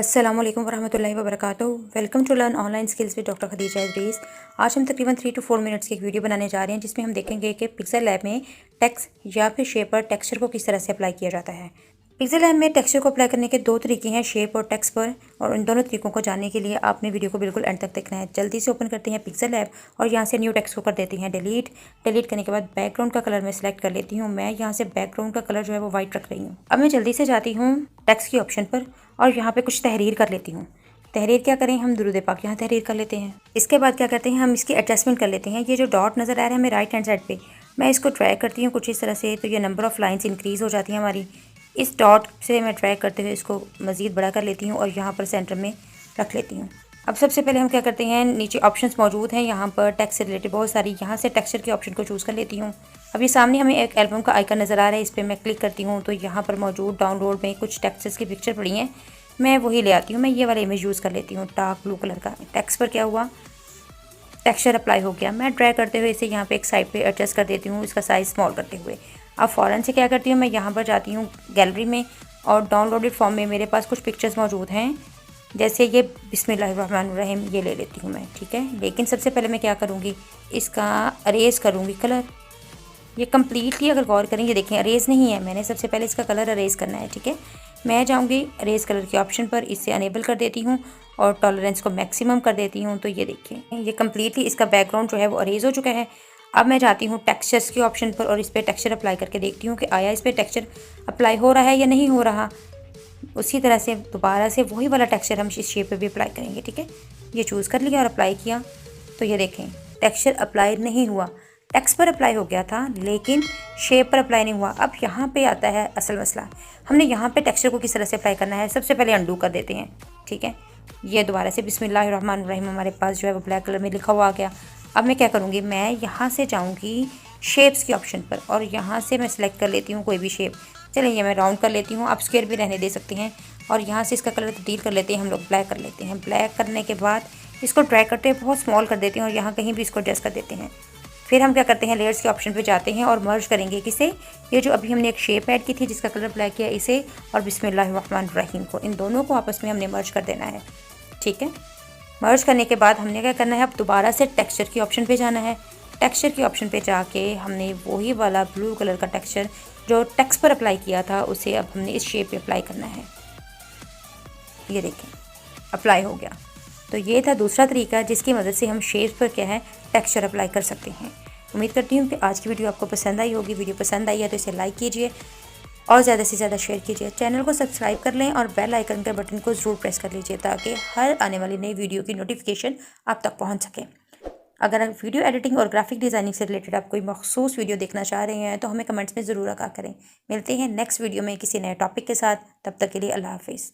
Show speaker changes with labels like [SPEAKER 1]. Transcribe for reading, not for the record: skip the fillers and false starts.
[SPEAKER 1] अस्सलाम वालेकुम वरहमतुल्लाहि वबरकातुहू। Welcome to learn online skills with doctor Khadija Idris. आज हम तकरीबन 3 to 4 मिनट्स की एक वीडियो बनाने जा रहे हैं जिसमें हम देखेंगे कि पिक्सेल लैब में टेक्स्ट या फिर शेप पर टेक्सचर को किस तरह से अप्लाई किया जाता है। पिक्सेल लैब में टेक्सचर को अप्लाई करने के दो तरीके हैं, शेप और टेक्स्ट पर, और इन दोनों तरीकों को जानने के लिए आपने वीडियो को बिल्कुल एंड तक देखना है। जल्दी से ओपन करते हैं पिक्सेल लैब और यहाँ से न्यू टेक्स्ट को कर देते हैं डिलीट। डिलीट करने के बाद बैकग्राउंड का कलर मैं सिलेक्ट कर लेती हूँ। मैं यहाँ से बैकग्राउंड का कलर जो है वो वाइट रख रही हूँ। अब मैं जल्दी से जाती हूँ टेक्स्ट के ऑप्शन पर और यहाँ पे कुछ तहरीर कर लेती हूँ। तहरीर क्या करें, हम दुरूद पाक यहाँ तहरीर कर लेते हैं। इसके बाद क्या करते हैं, हम इसकी एडजस्टमेंट कर लेते हैं। ये जो डॉट नज़र आ रहा है हमें राइट हैंड साइड पे, मैं इसको ड्रैग करती हूँ कुछ इस तरह से, तो ये नंबर ऑफ़ लाइंस इंक्रीज़ हो जाती है हमारी। इस डॉट से मैं ड्रैग करते हुए इसको मज़ीद बड़ा कर लेती हूँ और यहाँ पर सेंटर में रख लेती हूँ। अब सबसे पहले हम क्या करते हैं, नीचे ऑप्शंस मौजूद हैं यहाँ पर टेक्स्ट से रिलेटेड बहुत सारी, यहाँ से टेक्सचर के ऑप्शन को चूज़ कर लेती हूँ। अभी सामने हमें एक एल्बम का आइकन नज़र आ रहा है, इस पर मैं क्लिक करती हूँ तो यहाँ पर मौजूद डाउनलोड में कुछ टेक्स्ट्स की पिक्चर पड़ी हैं, मैं वही ले आती हूँ। मैं ये वाला इमेज यूज़ कर लेती हूँ डार्क ब्लू कलर का। टेक्स्ट पर क्या हुआ, टेक्सचर अप्लाई हो गया। मैं ड्रैग करते हुए इसे यहाँ पे एक साइड पे एडजस्ट कर देती हूँ, इसका साइज़ स्मॉल करते हुए। अब फ़ौरन से क्या करती हूँ, मैं यहाँ पर जाती हूँ गैलरी में और डाउनलोडेड फॉर्म में मेरे पास कुछ पिक्चर्स मौजूद हैं, जैसे ये बिस्मिल्लाहिर्रहमानिर्रहीम, ये ले लेती हूँ मैं, ठीक है। लेकिन सबसे पहले मैं क्या करूँगी, इसका अरेज़ करूँगी कलर। ये कम्प्लीटली अगर गौर करें, ये देखें अरेज़ नहीं है, मैंने सबसे पहले इसका कलर अरेज़ करना है, ठीक है। मैं जाऊंगी अरेज़ कलर के ऑप्शन पर, इसे अनेबल कर देती हूँ और टॉलरेंस को मैक्सिमम कर देती हूँ। तो ये देखिए ये कम्प्लीटली इसका बैकग्राउंड जो है वो अरेज़ हो चुका है। अब मैं जाती हूँ टेक्सचर्स के ऑप्शन पर और इस पर टेक्सचर अप्लाई करके देखती हूँ कि आया इस पर टेक्सचर अप्लाई हो रहा है या नहीं हो रहा। उसी तरह से दोबारा से वही वाला टेक्सचर हम इस शेप पर भी अप्लाई करेंगे, ठीक है। ये चूज़ कर लिया और अप्लाई किया तो ये देखें टेक्सचर अप्लाई नहीं हुआ। टेक्स्ट पर अप्लाई हो गया था लेकिन शेप पर अप्लाई नहीं हुआ। अब यहाँ पे आता है असल मसला, हमने यहाँ पे टेक्सचर को किस तरह से अप्लाई करना है। सबसे पहले अंडू कर देते हैं, ठीक है। ये दोबारा से बिस्मिल्लाहिर्रहमानिर्रहीम हमारे पास जो है वो ब्लैक कलर में लिखा हुआ आ गया। अब मैं क्या करूँगी, मैं यहाँ से जाऊँगी शेप्स के ऑप्शन पर और यहाँ से मैं सिलेक्ट कर लेती हूँ कोई भी शेप। चलिए ये मैं राउंड कर लेती हूँ, आप स्क्वायर भी रहने दे सकते हैं। और यहाँ से इसका कलर तब्दील कर लेते हैं हम लोग, ब्लैक कर लेते हैं। ब्लैक करने के बाद इसको ड्रैग करते हैं, बहुत स्मॉल कर देते हैं और यहाँ कहीं भी इसको एडजस्ट कर देते हैं। फिर हम क्या करते हैं, लेयर्स के ऑप्शन पे जाते हैं और मर्ज करेंगे किसे, ये जो अभी हमने एक शेप ऐड की थी जिसका कलर ब्लैक किया, इसे और बिस्मिल्लाहिर्रहमानिर्रहीम को, इन दोनों को आपस में हमने मर्ज कर देना है, ठीक है। मर्ज करने के बाद हमने क्या करना है, अब दोबारा से टेक्सचर के ऑप्शन पे जाना है। टेक्सचर के ऑप्शन पे जाके हमने वही वाला ब्लू कलर का टेक्सचर जो टेक्स्ट पर अप्लाई किया था उसे अब हमने इस शेप पे अप्लाई करना है। ये देखें अप्लाई हो गया। तो ये था दूसरा तरीका जिसकी मदद से हम शेप पर क्या है टेक्सचर अप्लाई कर सकते हैं। उम्मीद करती हूँ कि आज की वीडियो आपको पसंद आई होगी। वीडियो पसंद आई है तो इसे लाइक कीजिए और ज़्यादा से ज़्यादा शेयर कीजिए। चैनल को सब्सक्राइब कर लें और बेल आइकन के बटन को ज़रूर प्रेस कर लीजिए ताकि हर आने वाली नई वीडियो की नोटिफिकेशन आप तक पहुँच सके। अगर आप वीडियो एडिटिंग और ग्राफिक डिज़ाइनिंग से रिलेटेड आप कोई मखसूस वीडियो देखना चाह रहे हैं तो हमें कमेंट्स में ज़रूर आगाह करें। मिलते हैं नेक्स्ट वीडियो में किसी नए टॉपिक के साथ, तब तक के लिए अल्लाह हाफिज़।